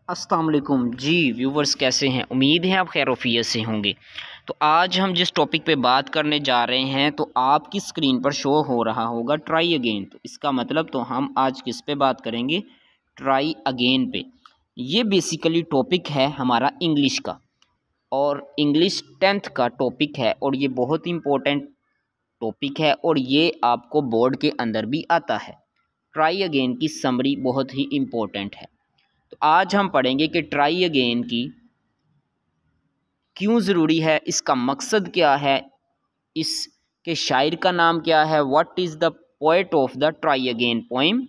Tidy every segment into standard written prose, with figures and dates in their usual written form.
अस्सलाम वालेकुम जी व्यूवर्स, कैसे हैं? उम्मीद है आप खैर से होंगे। तो आज हम जिस टॉपिक पे बात करने जा रहे हैं तो आपकी स्क्रीन पर शो हो रहा होगा ट्राई अगेन। तो इसका मतलब तो हम आज किस पे बात करेंगे? ट्राई अगेन पे। ये बेसिकली टॉपिक है हमारा इंग्लिश का और इंग्लिश 10th का टॉपिक है और ये बहुत इंपॉर्टेंट टॉपिक है और ये आपको बोर्ड के अंदर भी आता है। ट्राई अगेन की समरी बहुत ही इम्पोर्टेंट है। तो आज हम पढ़ेंगे कि ट्राई अगेन की क्यों ज़रूरी है, इसका मकसद क्या है, इसके शायर का नाम क्या है, what is the poet of the try again poem,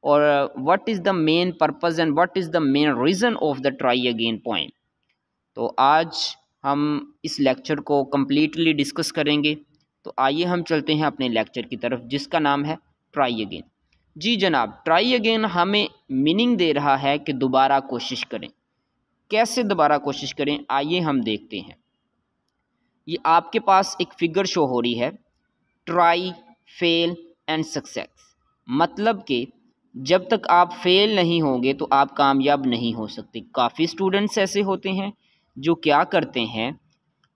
और what is the main purpose and what is the main reason of the try again poem. तो आज हम इस लेक्चर को कम्प्लीटली डिस्कस करेंगे। तो आइए हम चलते हैं अपने लेक्चर की तरफ जिसका नाम है ट्राई अगेन। जी जनाब, ट्राई अगेन हमें मीनिंग दे रहा है कि दोबारा कोशिश करें। कैसे दोबारा कोशिश करें, आइए हम देखते हैं। ये आपके पास एक फिगर शो हो रही है, ट्राई, फेल एंड सक्सेस। मतलब कि जब तक आप फेल नहीं होंगे तो आप कामयाब नहीं हो सकते। काफ़ी स्टूडेंट्स ऐसे होते हैं जो क्या करते हैं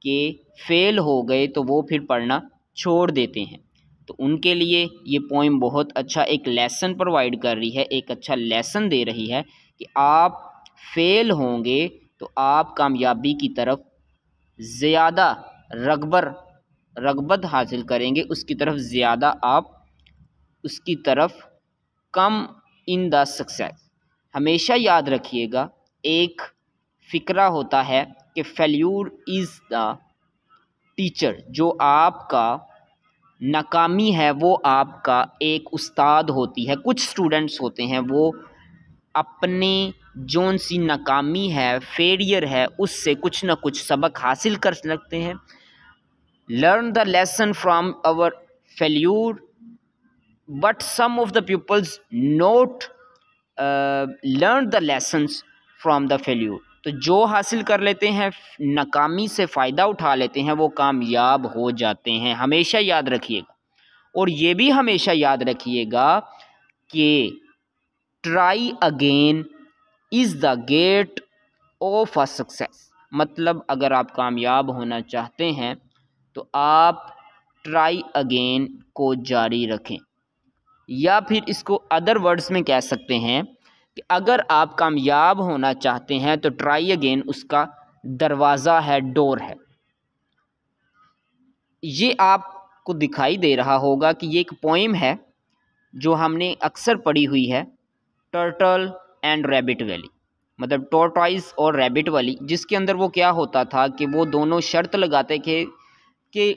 कि फेल हो गए तो वो फिर पढ़ना छोड़ देते हैं। तो उनके लिए ये पोइम बहुत अच्छा एक लेसन प्रोवाइड कर रही है, एक अच्छा लेसन दे रही है कि आप फेल होंगे तो आप कामयाबी की तरफ ज़्यादा रगबत हासिल करेंगे, उसकी तरफ ज़्यादा आप उसकी तरफ कम इन द सक्सेस। हमेशा याद रखिएगा, एक फ़िक्रा होता है कि फेल्यूर इज़ द टीचर। जो आपका नाकामी है वो आपका एक उस्ताद होती है। कुछ स्टूडेंट्स होते हैं वो अपनी जोन सी नाकामी है, फेलियर है, उससे कुछ ना कुछ सबक हासिल कर सकते हैं। Learn the lesson from our failure but some of the peoples not learn the lessons from the failure. तो जो हासिल कर लेते हैं, नाकामी से फ़ायदा उठा लेते हैं, वो कामयाब हो जाते हैं। हमेशा याद रखिएगा। और ये भी हमेशा याद रखिएगा कि try again is the gate of a success. मतलब अगर आप कामयाब होना चाहते हैं तो आप ट्राई अगेन को जारी रखें, या फिर इसको अदर वर्ड्स में कह सकते हैं कि अगर आप कामयाब होना चाहते हैं तो ट्राई अगेन उसका दरवाज़ा है, डोर है। ये आपको दिखाई दे रहा होगा कि ये एक पोइम है जो हमने अक्सर पढ़ी हुई है, टर्टल एंड रैबिट वाली, मतलब टॉर्टॉइस और रैबिट वाली, जिसके अंदर वो क्या होता था कि वो दोनों शर्त लगाते थे कि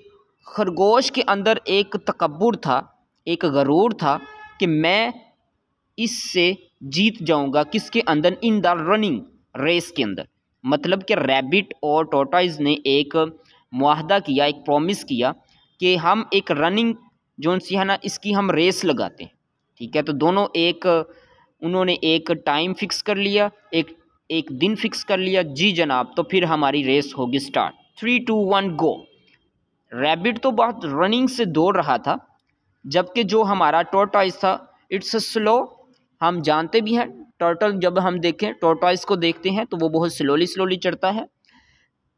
खरगोश के अंदर एक तकब्बुर था, एक गरूर था कि मैं इससे जीत जाऊंगा। किसके अंदर? इन द रनिंग रेस के अंदर। मतलब कि रैबिट और टॉर्टॉइस ने एक मुआहदा किया, एक प्रॉमिस किया कि हम एक रनिंग जोन सी है ना, इसकी हम रेस लगाते हैं। ठीक है, तो दोनों उन्होंने एक टाइम फिक्स कर लिया, एक दिन फिक्स कर लिया। जी जनाब, तो फिर हमारी रेस होगी स्टार्ट। 3 2 1 गो। रैबिट तो बहुत रनिंग से दौड़ रहा था, जबकि जो हमारा टॉर्टॉइस था इट्स स्लो। हम जानते भी हैं टर्टल, जब हम देखें टॉर्टॉइस को देखते हैं तो वो बहुत स्लोली चढ़ता है।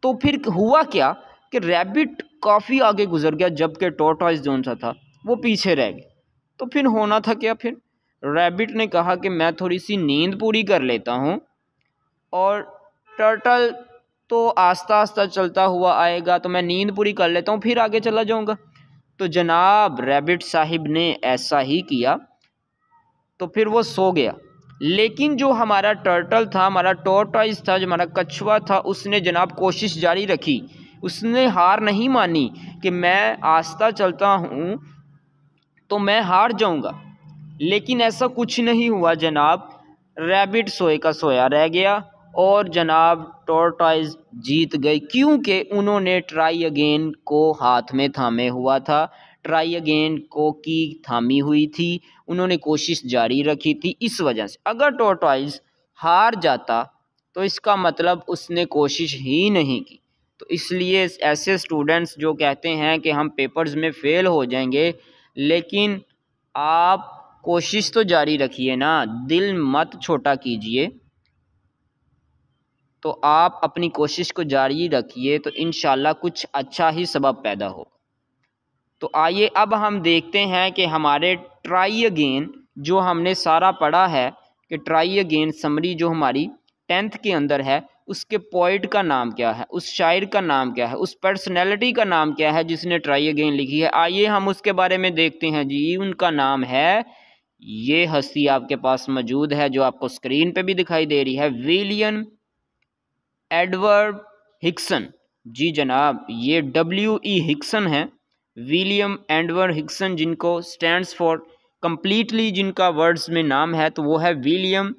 तो फिर हुआ क्या कि रैबिट काफ़ी आगे गुजर गया, जबकि टॉर्टॉइस जोन सा था वो पीछे रह गया। तो फिर होना था क्या? फिर रैबिट ने कहा कि मैं थोड़ी सी नींद पूरी कर लेता हूँ, और टर्टल तो आस्ता आस्ता चलता हुआ आएगा, तो मैं नींद पूरी कर लेता हूँ फिर आगे चला जाऊँगा। तो जनाब रैबिट साहिब ने ऐसा ही किया, तो फिर वो सो गया। लेकिन जो हमारा टर्टल था, हमारा टॉर्टॉइस था, जो हमारा कछुआ था, उसने जनाब कोशिश जारी रखी। उसने हार नहीं मानी कि मैं आस्ता चलता हूँ तो मैं हार जाऊँगा। लेकिन ऐसा कुछ नहीं हुआ जनाब। रैबिट सोए का सोया रह गया और जनाब टॉर्टॉइस जीत गई, क्योंकि उन्होंने ट्राई अगेन को हाथ में थामे हुआ था, ट्राई अगेन को की थामी हुई थी, उन्होंने कोशिश जारी रखी थी। इस वजह से अगर टॉर्टॉइस हार जाता तो इसका मतलब उसने कोशिश ही नहीं की। तो इसलिए ऐसे स्टूडेंट्स जो कहते हैं कि हम पेपर्स में फ़ेल हो जाएंगे, लेकिन आप कोशिश तो जारी रखिए ना, दिल मत छोटा कीजिए। तो आप अपनी कोशिश को जारी रखिए, तो इंशाल्लाह कुछ अच्छा ही सबब पैदा हो। तो आइए अब हम देखते हैं कि हमारे ट्राई अगेन जो हमने सारा पढ़ा है कि ट्राई अगेन समरी जो हमारी 10th के अंदर है, उसके पोइट का नाम क्या है, उस शायर का नाम क्या है, उस पर्सनैलिटी का नाम क्या है जिसने ट्राई अगेन लिखी है। आइए हम उसके बारे में देखते हैं जी। उनका नाम है, ये हस्ती आपके पास मौजूद है जो आपको स्क्रीन पे भी दिखाई दे रही है, विलियम एडवर्ड हिक्सन। जी जनाब, ये W.E. हिक्सन है, विलियम एडवर्ड हिक्सन, जिनको स्टैंड्स फॉर कंप्लीटली जिनका वर्ड्स में नाम है तो वो है विलियम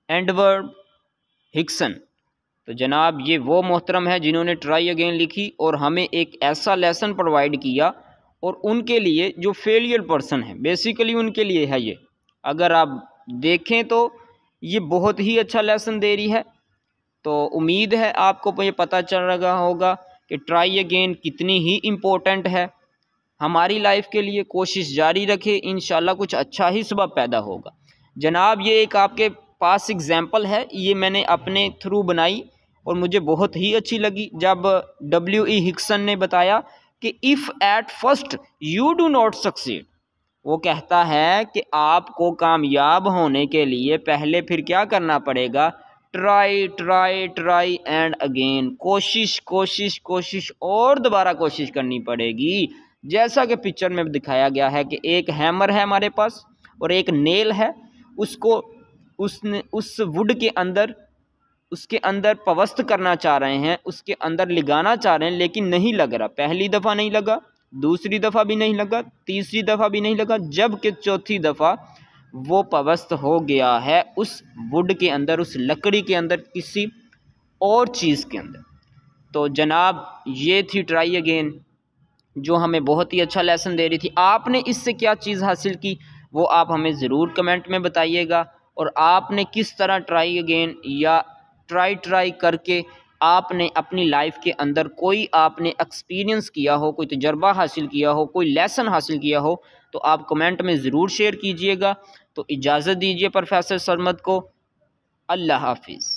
एडवर्ड हिक्सन। तो जनाब ये वो मोहतरम है जिन्होंने ट्राई अगेन लिखी और हमें एक ऐसा लेसन प्रोवाइड किया, और उनके लिए जो फेलियर पर्सन है बेसिकली उनके लिए है ये। अगर आप देखें तो ये बहुत ही अच्छा लेसन दे रही है। तो उम्मीद है आपको ये पता चल रहा होगा कि ट्राई अगेन कितनी ही इम्पोर्टेंट है हमारी लाइफ के लिए। कोशिश जारी रखें, इंशाल्लाह कुछ अच्छा ही सबब पैदा होगा। जनाब ये एक आपके पास एग्जाम्पल है, ये मैंने अपने थ्रू बनाई और मुझे बहुत ही अच्छी लगी जब W.E. हिक्सन ने बताया कि if at first you do not succeed, वो कहता है कि आपको कामयाब होने के लिए पहले फिर क्या करना पड़ेगा, try try try and again, कोशिश कोशिश कोशिश और दोबारा कोशिश करनी पड़ेगी। जैसा कि पिक्चर में दिखाया गया है कि एक हैमर है हमारे पास और एक नेल है, उसको उसने उस वुड के अंदर उसके अंदर पवस्त करना चाह रहे हैं, उसके अंदर लगाना चाह रहे हैं, लेकिन नहीं लग रहा। पहली दफ़ा नहीं लगा, दूसरी दफ़ा भी नहीं लगा, तीसरी दफ़ा भी नहीं लगा, जबकि चौथी दफ़ा वो पवस्त हो गया है उस वुड के अंदर, उस लकड़ी के अंदर, किसी और चीज़ के अंदर। तो जनाब ये थी ट्राई अगेन जो हमें बहुत ही अच्छा लेसन दे रही थी। आपने इससे क्या चीज़ हासिल की वो आप हमें ज़रूर कमेंट में बताइएगा, और आपने किस तरह ट्राई अगेन या ट्राई करके आपने अपनी लाइफ के अंदर कोई आपने एक्सपीरियंस किया हो, कोई तजर्बा हासिल किया हो, कोई लेसन हासिल किया हो, तो आप कमेंट में ज़रूर शेयर कीजिएगा। तो इजाज़त दीजिए प्रोफेसर सरमद को। अल्लाह हाफिज़।